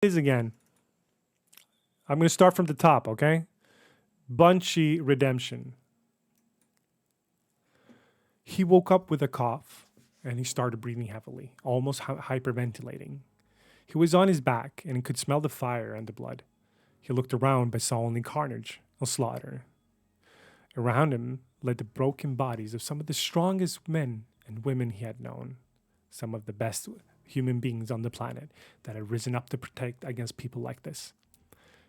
is again. I'm going to start from the top, okay? Bunchy redemption. He woke up with a cough and he started breathing heavily, almost hyperventilating. He was on his back and he could smell the fire and the blood. He looked around but saw only carnage or slaughter. Around him lay the broken bodies of some of the strongest men and women he had known, some of the best human beings on the planet that had risen up to protect against people like this.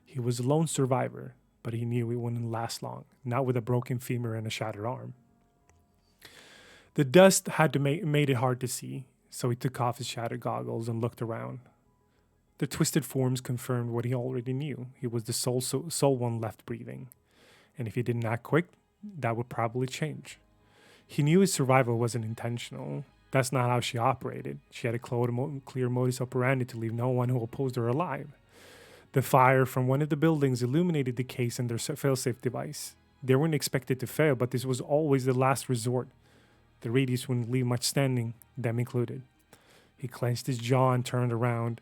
He was a lone survivor, but he knew it wouldn't last long, not with a broken femur and a shattered arm. The dust had made it hard to see, so he took off his shattered goggles and looked around. The twisted forms confirmed what he already knew. He was the sole one left breathing. And if he didn't act quick, that would probably change. He knew his survival wasn't intentional. That's not how she operated. She had a clear modus operandi to leave no one who opposed her alive. The fire from one of the buildings illuminated the case and their failsafe device. They weren't expected to fail, but this was always the last resort. The radius wouldn't leave much standing, them included. He clenched his jaw and turned around.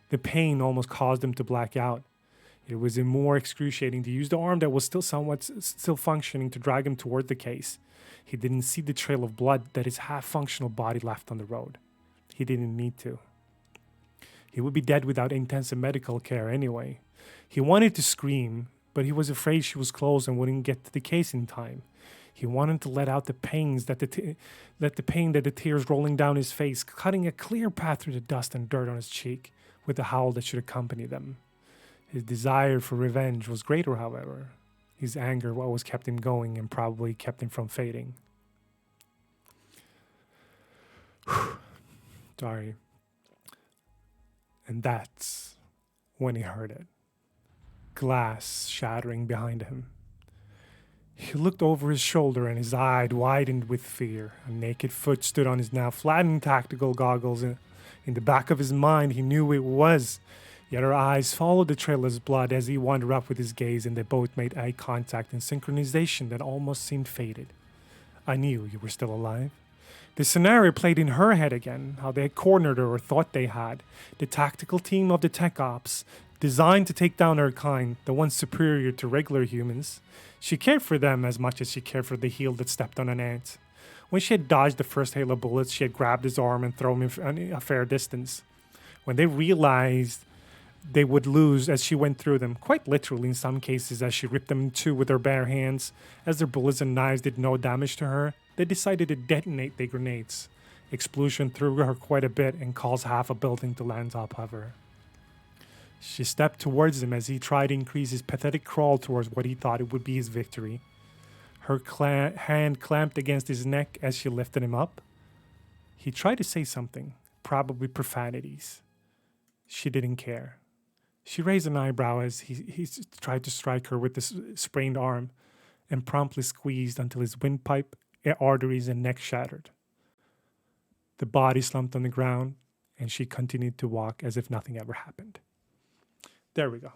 The pain almost caused him to black out. It was more excruciating to use the arm that was still functioning to drag him toward the case. He didn't see the trail of blood that his half-functional body left on the road. He didn't need to. He would be dead without intensive medical care anyway. He wanted to scream, but he was afraid she was close and wouldn't get to the case in time. He wanted to let out the pain that the tears rolling down his face, cutting a clear path through the dust and dirt on his cheek, with the howl that should accompany them. His desire for revenge was greater, however. His anger always kept him going and probably kept him from fading. Sorry. And that's when he heard it. Glass shattering behind him. He looked over his shoulder and his eye widened with fear. A naked foot stood on his now flattened tactical goggles. In the back of his mind, he knew it was. Yet her eyes followed the trail of his blood as he wandered up with his gaze, and they both made eye contact in synchronization that almost seemed faded. I knew you were still alive. The scenario played in her head again, how they had cornered her or thought they had. The tactical team of the tech ops, designed to take down her kind, the ones superior to regular humans. She cared for them as much as she cared for the heel that stepped on an ant. When she had dodged the first hail of bullets, she had grabbed his arm and thrown him a fair distance. When they realized they would lose as she went through them, quite literally in some cases as she ripped them in two with her bare hands, as their bullets and knives did no damage to her, they decided to detonate their grenades. Explosion threw her quite a bit and caused half a building to land top of her. She stepped towards him as he tried to increase his pathetic crawl towards what he thought it would be his victory. Her hand clamped against his neck as she lifted him up. He tried to say something, probably profanities. She didn't care. She raised an eyebrow as he tried to strike her with this sprained arm and promptly squeezed until his windpipe, arteries, and neck shattered. The body slumped on the ground, and she continued to walk as if nothing ever happened. There we go.